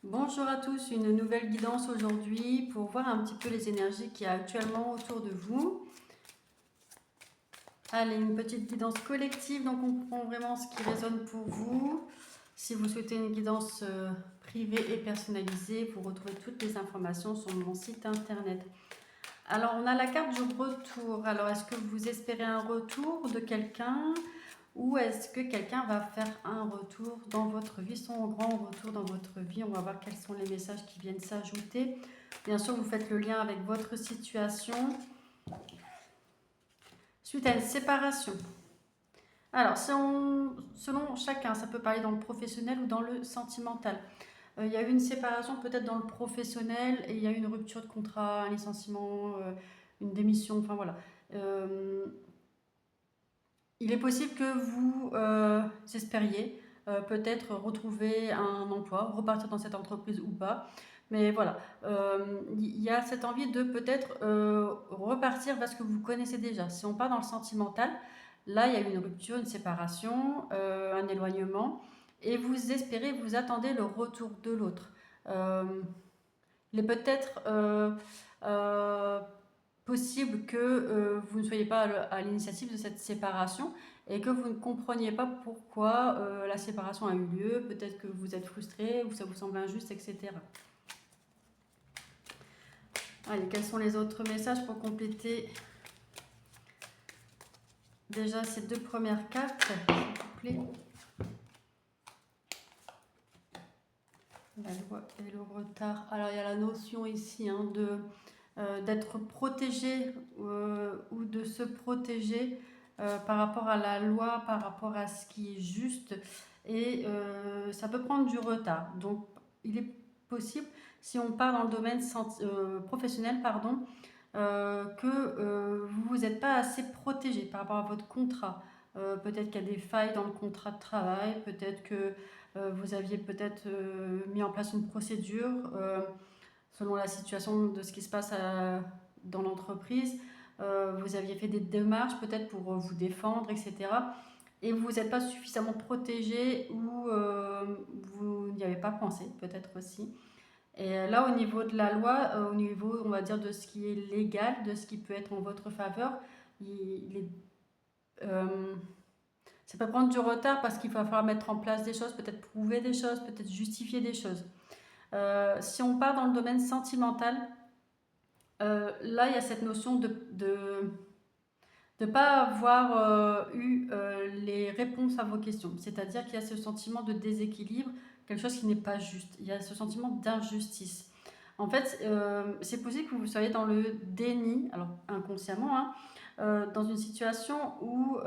Bonjour à tous, une nouvelle guidance aujourd'hui pour voir un petit peu les énergies qu'il y a actuellement autour de vous. Allez, une petite guidance collective, donc on prend vraiment ce qui résonne pour vous. Si vous souhaitez une guidance privée et personnalisée, vous retrouvez toutes les informations sur mon site internet. Alors, on a la carte du retour. Alors, est-ce que vous espérez un retour de quelqu'un ou est-ce que quelqu'un va faire un retour dans votre vie, son grand retour dans votre vie? On va voir quels sont les messages qui viennent s'ajouter. Bien sûr, vous faites le lien avec votre situation suite à une séparation. Alors, selon chacun, ça peut parler dans le professionnel ou dans le sentimental. Il y a eu une séparation peut-être dans le professionnel et il y a eu une rupture de contrat, un licenciement, une démission, enfin voilà. Il est possible que vous espériez peut-être retrouver un emploi, repartir dans cette entreprise ou pas. Mais voilà, il y a cette envie de peut-être repartir vers ce que vous connaissez déjà. Si on part dans le sentimental, là, il y a eu une rupture, une séparation, un éloignement, et vous espérez, vous attendez le retour de l'autre. Euh, il est peut-être euh, possible que vous ne soyez pas à l'initiative de cette séparation et que vous ne compreniez pas pourquoi la séparation a eu lieu. Peut-être que vous êtes frustré ou ça vous semble injuste, etc. Allez, quels sont les autres messages pour compléter déjà ces deux premières cartes, s'il vous plaît? La loi et le retard. Alors, il y a la notion ici d'être protégé ou de se protéger par rapport à la loi, par rapport à ce qui est juste. Et ça peut prendre du retard. Donc, il est possible, si on part dans le domaine professionnel, pardon, que vous n'êtes pas assez protégé par rapport à votre contrat. Peut-être qu'il y a des failles dans le contrat de travail, peut-être que vous aviez peut-être mis en place une procédure selon la situation de ce qui se passe dans l'entreprise. Vous aviez fait des démarches peut-être pour vous défendre, etc. Et vous n'êtes pas suffisamment protégé ou vous n'y avez pas pensé, peut-être aussi. Et là, au niveau de la loi, au niveau, on va dire, de ce qui est légal, de ce qui peut être en votre faveur, il est, euh, ça peut prendre du retard parce qu'il va falloir mettre en place des choses, peut-être prouver des choses, peut-être justifier des choses. Si on part dans le domaine sentimental, là, il y a cette notion de ne pas avoir eu les réponses à vos questions. C'est-à-dire qu'il y a ce sentiment de déséquilibre, quelque chose qui n'est pas juste. Il y a ce sentiment d'injustice. En fait, c'est possible que vous soyez dans le déni, alors inconsciemment, hein, dans une situation où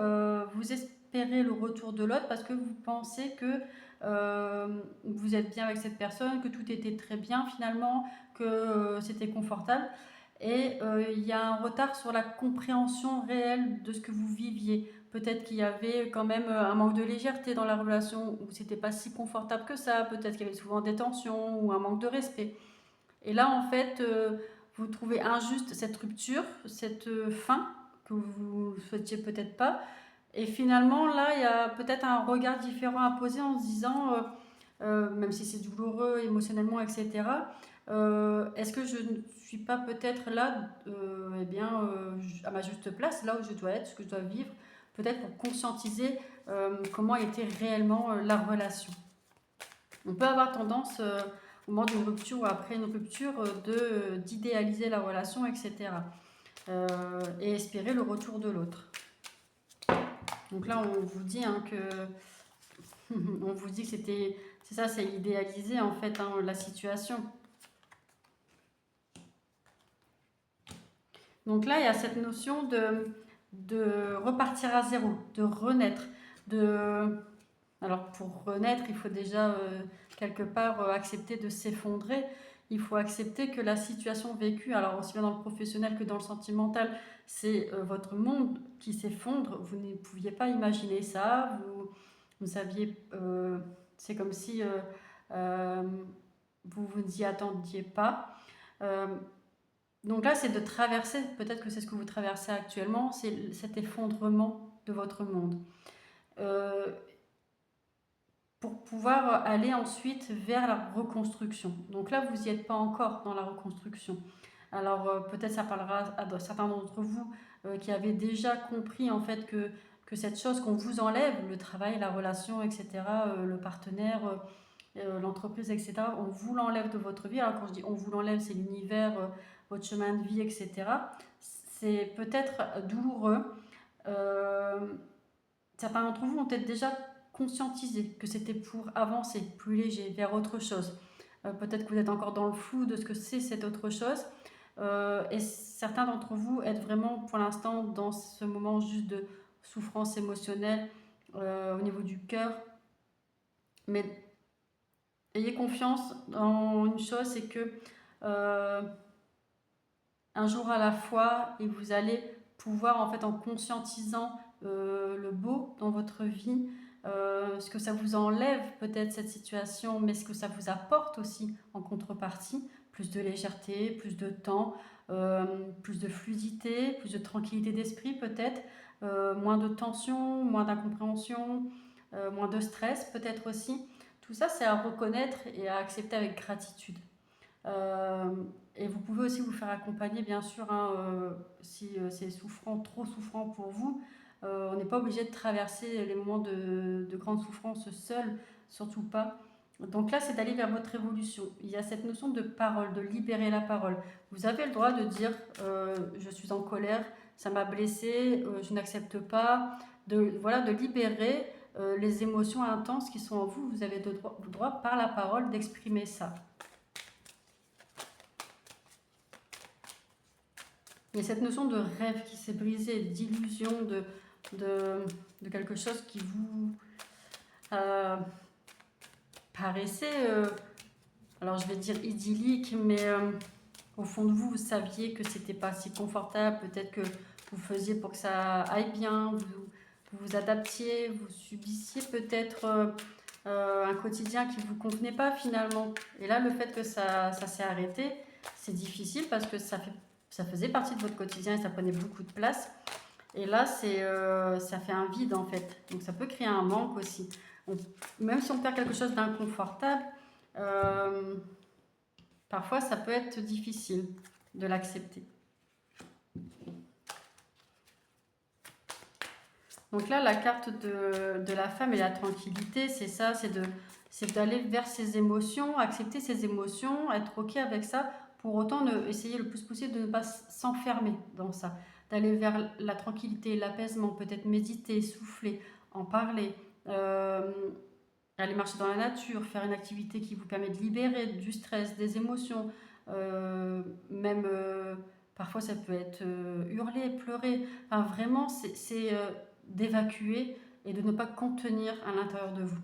vous espérez le retour de l'autre parce que vous pensez que vous êtes bien avec cette personne, que tout était très bien finalement, que c'était confortable. Et il y a un retard sur la compréhension réelle de ce que vous viviez. Peut-être qu'il y avait quand même un manque de légèreté dans la relation, où c'était pas si confortable que ça. Peut-être qu'il y avait souvent des tensions ou un manque de respect. Et là, en fait, vous trouvez injuste cette rupture, cette fin que vous ne souhaitiez peut-être pas. Et finalement, là, il y a peut-être un regard différent à poser en se disant, même si c'est douloureux émotionnellement, etc., est-ce que je ne suis pas peut-être là, eh bien, à ma juste place, là où je dois être, ce que je dois vivre, peut-être pour conscientiser comment était réellement la relation. On peut avoir tendance, au moment d'une rupture ou après une rupture, d'idéaliser la relation, etc. Et espérer le retour de l'autre. Donc là, on vous dit que on vous dit que c'est ça, c'est idéaliser en fait la situation. Donc là, il y a cette notion de repartir à zéro, de renaître. De... Alors pour renaître, il faut déjà quelque part accepter de s'effondrer. Il faut accepter que la situation vécue, alors aussi bien dans le professionnel que dans le sentimental, c'est votre monde qui s'effondre. Vous ne pouviez pas imaginer ça. Vous saviez, c'est comme si euh, vous vous y attendiez pas. Euh, donc là, c'est de traverser, peut-être que c'est ce que vous traversez actuellement, c'est cet effondrement de votre monde. Euh, pour pouvoir aller ensuite vers la reconstruction. Donc là, vous n'y êtes pas encore dans la reconstruction. Alors peut-être ça parlera à certains d'entre vous qui avaient déjà compris en fait que cette chose qu'on vous enlève, le travail, la relation, etc., le partenaire, l'entreprise, etc., on vous l'enlève de votre vie. Alors quand je dis on vous l'enlève, c'est l'univers, votre chemin de vie, etc. C'est peut-être douloureux. Euh, Certains d'entre vous ont peut-être déjà conscientisé que c'était pour avancer plus léger vers autre chose. Peut-être que vous êtes encore dans le flou de ce que c'est cette autre chose. Et certains d'entre vous êtes vraiment pour l'instant dans ce moment juste de souffrance émotionnelle au niveau du cœur. Mais ayez confiance dans une chose, c'est que un jour à la fois, et vous allez pouvoir en fait en conscientisant le beau dans votre vie, ce que ça vous enlève peut-être cette situation, mais ce que ça vous apporte aussi en contrepartie, plus de légèreté, plus de temps, plus de fluidité, plus de tranquillité d'esprit peut-être, moins de tension, moins d'incompréhension, moins de stress peut-être aussi. Tout ça, c'est à reconnaître et à accepter avec gratitude. Euh, et vous pouvez aussi vous faire accompagner, bien sûr, hein, si c'est souffrant, trop souffrant pour vous. On n'est pas obligé de traverser les moments de grande souffrance seul, surtout pas. Donc là, c'est d'aller vers votre évolution. Il y a cette notion de parole, de libérer la parole. Vous avez le droit de dire je suis en colère, ça m'a blessé, je n'accepte pas. Voilà, de libérer les émotions intenses qui sont en vous. Vous avez le droit par la parole d'exprimer ça. Il y a cette notion de rêve qui s'est brisé, d'illusion, de quelque chose qui vous paraissait, alors je vais dire idyllique, mais au fond de vous, vous saviez que c'était pas si confortable, peut-être que vous faisiez pour que ça aille bien, vous vous adaptiez, vous subissiez peut-être un quotidien qui ne vous convenait pas finalement. Et là, le fait que ça s'est arrêté, c'est difficile parce que ça faisait partie de votre quotidien et ça prenait beaucoup de place. Et là, ça fait un vide en fait. Donc ça peut créer un manque aussi. Même si on perd quelque chose d'inconfortable, parfois ça peut être difficile de l'accepter. Donc là, la carte de la femme et la tranquillité, c'est ça, c'est d'aller vers ses émotions, accepter ses émotions, être OK avec ça, pour autant essayer le plus possible de ne pas s'enfermer dans ça, d'aller vers la tranquillité, l'apaisement, peut-être méditer, souffler, en parler, aller marcher dans la nature, faire une activité qui vous permet de libérer du stress, des émotions, même parfois ça peut être hurler, pleurer, enfin vraiment c'est d'évacuer et de ne pas contenir à l'intérieur de vous.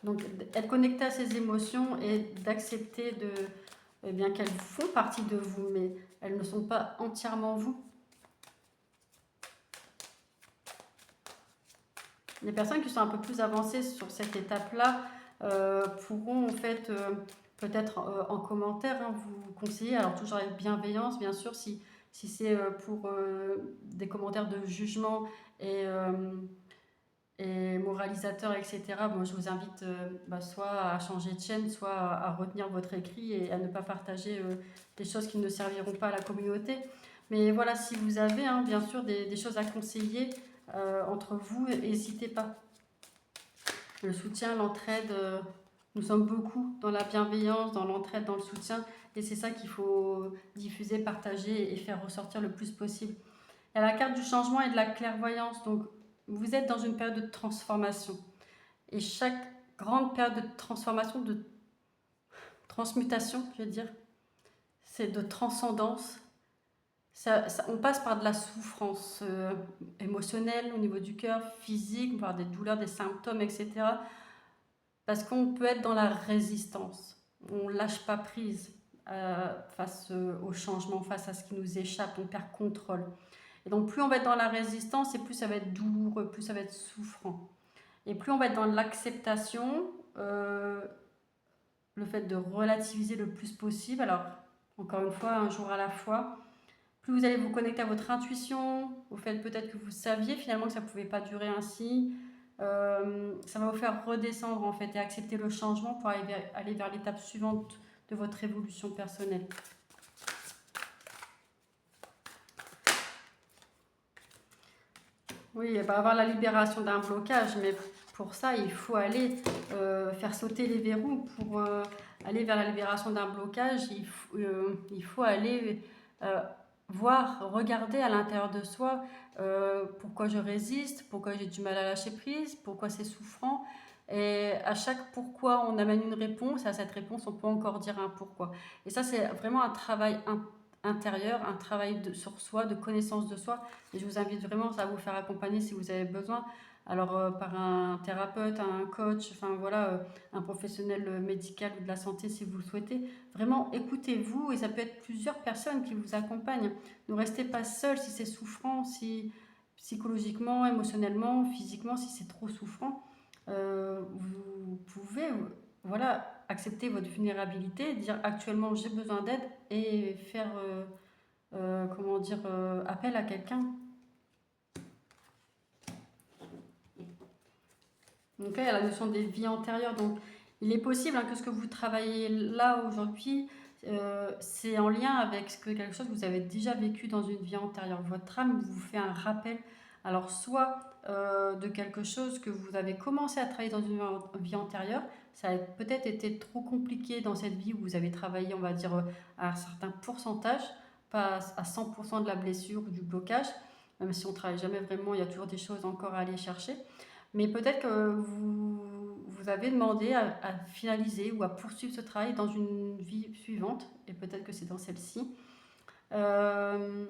Donc être connecté à ces émotions et d'accepter eh bien, qu'elles font partie de vous, mais elles ne sont pas entièrement vous. Les personnes qui sont un peu plus avancées sur cette étape-là pourront en fait peut-être en commentaire vous conseiller, alors toujours avec bienveillance bien sûr, si c'est pour des commentaires de jugement et moralisateur, etc. Bon, je vous invite soit à changer de chaîne, soit à retenir votre écrit et à ne pas partager des choses qui ne serviront pas à la communauté. Mais voilà, si vous avez bien sûr des choses à conseiller entre vous, n'hésitez pas. Le soutien, l'entraide, nous sommes beaucoup dans la bienveillance, dans l'entraide, dans le soutien, et c'est ça qu'il faut diffuser, partager et faire ressortir le plus possible. Il y a la carte du changement et de la clairvoyance, donc vous êtes dans une période de transformation. Et chaque grande période de transformation, de transmutation, je veux dire, c'est de transcendance. On passe par de la souffrance émotionnelle au niveau du cœur, physique, par des douleurs, des symptômes, etc. Parce qu'on peut être dans la résistance. On ne lâche pas prise face au changement, face à ce qui nous échappe, on perd contrôle. Et donc plus on va être dans la résistance, et plus ça va être douloureux, plus ça va être souffrant. Et plus on va être dans l'acceptation, le fait de relativiser le plus possible, alors encore une fois, un jour à la fois, plus vous allez vous connecter à votre intuition, au fait peut-être que vous saviez finalement que ça ne pouvait pas durer ainsi, Ça va vous faire redescendre en fait et accepter le changement pour aller vers l'étape suivante de votre évolution personnelle. Oui, il va y avoir la libération d'un blocage, mais pour ça, il faut aller faire sauter les verrous. Pour aller vers la libération d'un blocage, il faut aller euh, voir, regarder à l'intérieur de soi pourquoi je résiste, pourquoi j'ai du mal à lâcher prise, pourquoi c'est souffrant. Et à chaque pourquoi, on amène une réponse. À cette réponse, on peut encore dire un pourquoi. Et ça, c'est vraiment un travail intérieur, un travail sur soi, de connaissance de soi. Et je vous invite vraiment à vous faire accompagner si vous avez besoin. Alors par un thérapeute, un coach, enfin voilà, un professionnel médical ou de la santé si vous le souhaitez. Vraiment écoutez-vous et ça peut être plusieurs personnes qui vous accompagnent. Ne restez pas seul si c'est souffrant, si psychologiquement, émotionnellement, physiquement, si c'est trop souffrant. Vous pouvez voilà, accepter votre vulnérabilité, dire actuellement j'ai besoin d'aide et faire comment dire, appel à quelqu'un. Donc là, il y a la notion des vies antérieures. Donc il est possible que ce que vous travaillez là aujourd'hui, c'est en lien avec quelque chose que vous avez déjà vécu dans une vie antérieure. Votre âme vous fait un rappel. Alors soit de quelque chose que vous avez commencé à travailler dans une vie antérieure, ça a peut-être été trop compliqué dans cette vie où vous avez travaillé, on va dire, à un certain pourcentage, pas à 100% de la blessure ou du blocage, même si on ne travaille jamais vraiment, il y a toujours des choses encore à aller chercher. Mais peut-être que vous avez demandé à finaliser ou à poursuivre ce travail dans une vie suivante, et peut-être que c'est dans celle-ci. Euh,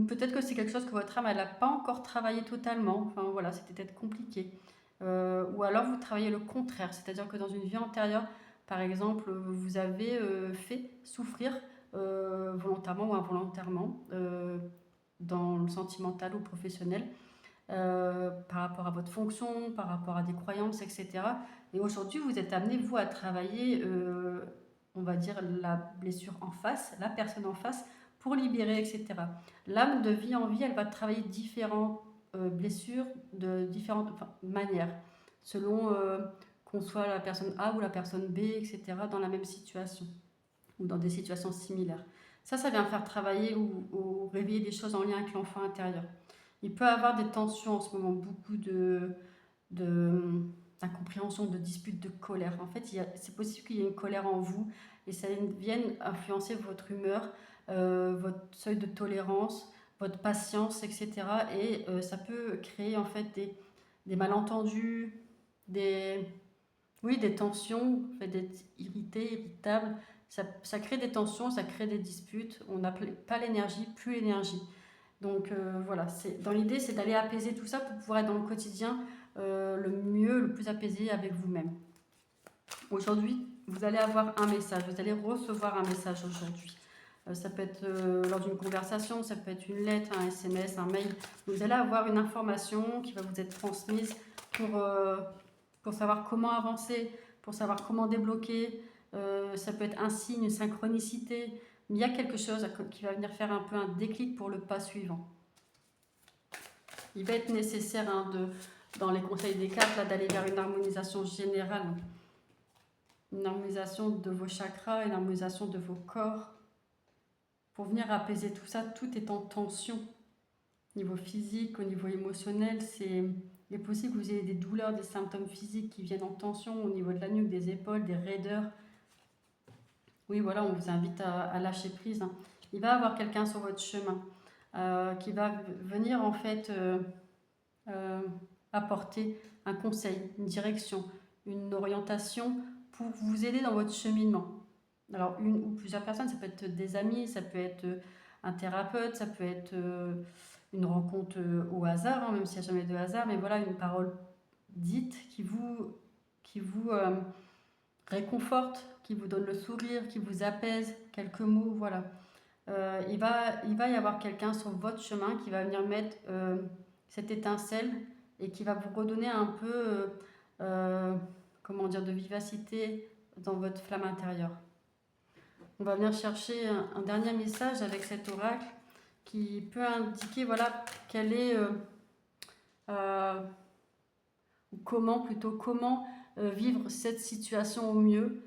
Peut-être que c'est quelque chose que votre âme elle n'a pas encore travaillé totalement. Enfin voilà, c'était peut-être compliqué. Ou alors vous travaillez le contraire, c'est-à-dire que dans une vie antérieure, par exemple, vous avez fait souffrir volontairement ou involontairement dans le sentimental ou professionnel par rapport à votre fonction, par rapport à des croyances, etc. Et aujourd'hui, vous êtes amené, vous, à travailler, on va dire, la blessure en face, la personne en face, pour libérer, etc. L'âme de vie en vie, elle va travailler différentes blessures de différentes manières, selon qu'on soit la personne A ou la personne B, etc., dans la même situation, ou dans des situations similaires. Ça vient faire travailler ou réveiller des choses en lien avec l'enfant intérieur. Il peut y avoir des tensions en ce moment, beaucoup d'incompréhension, de disputes, de colère. En fait, c'est possible qu'il y ait une colère en vous et ça vienne influencer votre humeur, votre seuil de tolérance, votre patience, etc. Et ça peut créer en fait des malentendus, des tensions, en fait, d'être irrité, irritable. Ça crée des tensions, ça crée des disputes. On n'a pas l'énergie, plus l'énergie. Donc voilà, dans l'idée, c'est d'aller apaiser tout ça pour pouvoir être dans le quotidien le mieux, le plus apaisé avec vous-même. Aujourd'hui, vous allez avoir un message, vous allez recevoir un message aujourd'hui. Ça peut être lors d'une conversation, ça peut être une lettre, un SMS, un mail. Vous allez avoir une information qui va vous être transmise pour savoir comment avancer, pour savoir comment débloquer. Ça peut être un signe, une synchronicité. Mais il y a quelque chose qui va venir faire un peu un déclic pour le pas suivant. Il va être nécessaire dans les conseils des cartes d'aller vers une harmonisation générale. Une harmonisation de vos chakras, une harmonisation de vos corps. Pour venir apaiser tout ça, tout est en tension. Au niveau physique, au niveau émotionnel, il est possible que vous ayez des douleurs, des symptômes physiques qui viennent en tension au niveau de la nuque, des épaules, des raideurs. Oui, voilà, on vous invite à lâcher prise. Il va y avoir quelqu'un sur votre chemin qui va venir en fait apporter un conseil, une direction, une orientation pour vous aider dans votre cheminement. Alors, une ou plusieurs personnes, ça peut être des amis, ça peut être un thérapeute, ça peut être une rencontre au hasard, même s'il n'y a jamais de hasard, mais voilà, une parole dite qui vous réconforte, qui vous donne le sourire, qui vous apaise, quelques mots, voilà. Il va y avoir quelqu'un sur votre chemin qui va venir mettre cette étincelle et qui va vous redonner un peu, comment dire, de vivacité dans votre flamme intérieure. On va venir chercher un dernier message avec cet oracle qui peut indiquer voilà, quelle est ou comment plutôt, comment vivre cette situation au mieux.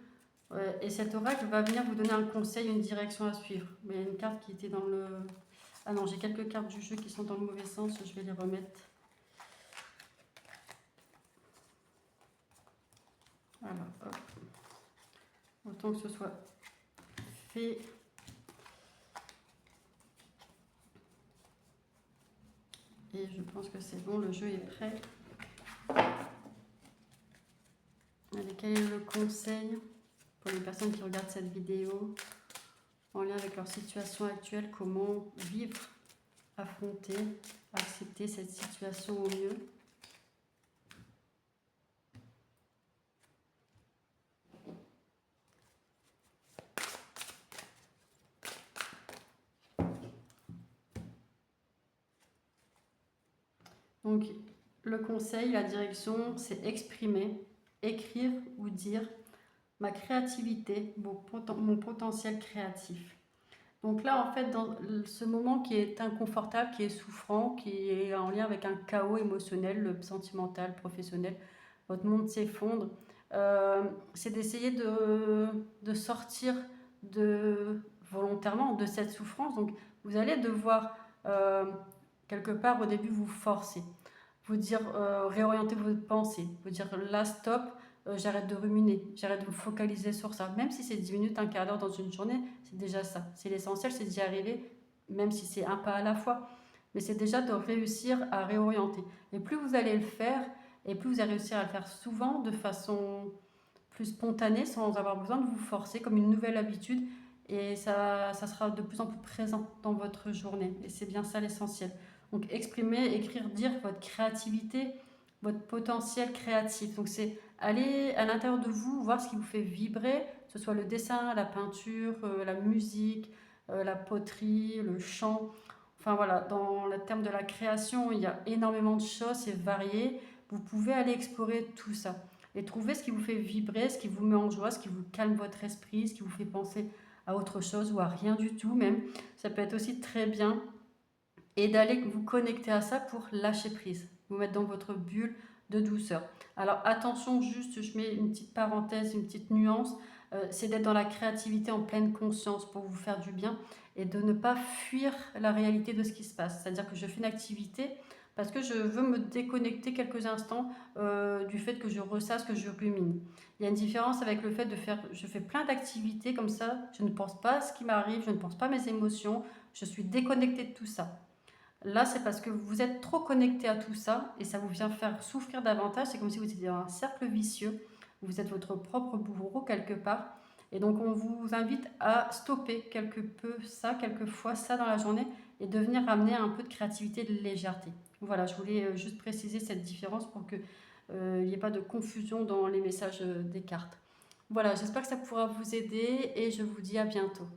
Et cet oracle va venir vous donner un conseil, une direction à suivre. Mais il y a une carte qui était dans le... Ah non, j'ai quelques cartes du jeu qui sont dans le mauvais sens, je vais les remettre. Voilà, hop. Autant que ce soit fait. Et je pense que c'est bon, le jeu est prêt. Allez, quel est le conseil pour les personnes qui regardent cette vidéo en lien avec leur situation actuelle? Comment vivre, affronter, accepter cette situation au mieux? Donc, le conseil, la direction, c'est exprimer, écrire ou dire ma créativité, mon potentiel créatif. Donc là, en fait, dans ce moment qui est inconfortable, qui est souffrant, qui est en lien avec un chaos émotionnel, sentimental, professionnel, votre monde s'effondre, c'est d'essayer de sortir volontairement de cette souffrance. Donc, vous allez devoir, quelque part, au début, vous forcer, vous dire, réorienter votre pensée, vous dire là, stop, j'arrête de ruminer, j'arrête de me focaliser sur ça. Même si c'est 10 minutes, un quart d'heure dans une journée, c'est déjà ça. C'est l'essentiel, c'est d'y arriver, même si c'est un pas à la fois. Mais c'est déjà de réussir à réorienter. Et plus vous allez le faire, et plus vous allez réussir à le faire souvent, de façon plus spontanée, sans avoir besoin de vous forcer, comme une nouvelle habitude. Et ça sera de plus en plus présent dans votre journée. Et c'est bien ça l'essentiel. Donc exprimer, écrire, dire votre créativité, votre potentiel créatif. Donc c'est aller à l'intérieur de vous, voir ce qui vous fait vibrer, que ce soit le dessin, la peinture, la musique, la poterie, le chant. Enfin voilà, dans le terme de la création, il y a énormément de choses, c'est varié. Vous pouvez aller explorer tout ça et trouver ce qui vous fait vibrer, ce qui vous met en joie, ce qui vous calme votre esprit, ce qui vous fait penser à autre chose ou à rien du tout même. Ça peut être aussi très bien, et d'aller vous connecter à ça pour lâcher prise, vous mettre dans votre bulle de douceur. Alors attention, juste je mets une petite parenthèse, une petite nuance, c'est d'être dans la créativité en pleine conscience pour vous faire du bien et de ne pas fuir la réalité de ce qui se passe. C'est-à-dire que je fais une activité parce que je veux me déconnecter quelques instants du fait que je ressasse, que je rumine. Il y a une différence avec le fait de faire, je fais plein d'activités comme ça, je ne pense pas à ce qui m'arrive, je ne pense pas à mes émotions, je suis déconnectée de tout ça. Là, c'est parce que vous êtes trop connecté à tout ça et ça vous vient faire souffrir davantage. C'est comme si vous étiez dans un cercle vicieux. Vous êtes votre propre bourreau quelque part. Et donc, on vous invite à stopper quelque peu ça, quelquefois ça dans la journée et de venir amener un peu de créativité, de légèreté. Voilà, je voulais juste préciser cette différence pour qu'il n'y ait pas de confusion dans les messages des cartes. Voilà, j'espère que ça pourra vous aider et je vous dis à bientôt.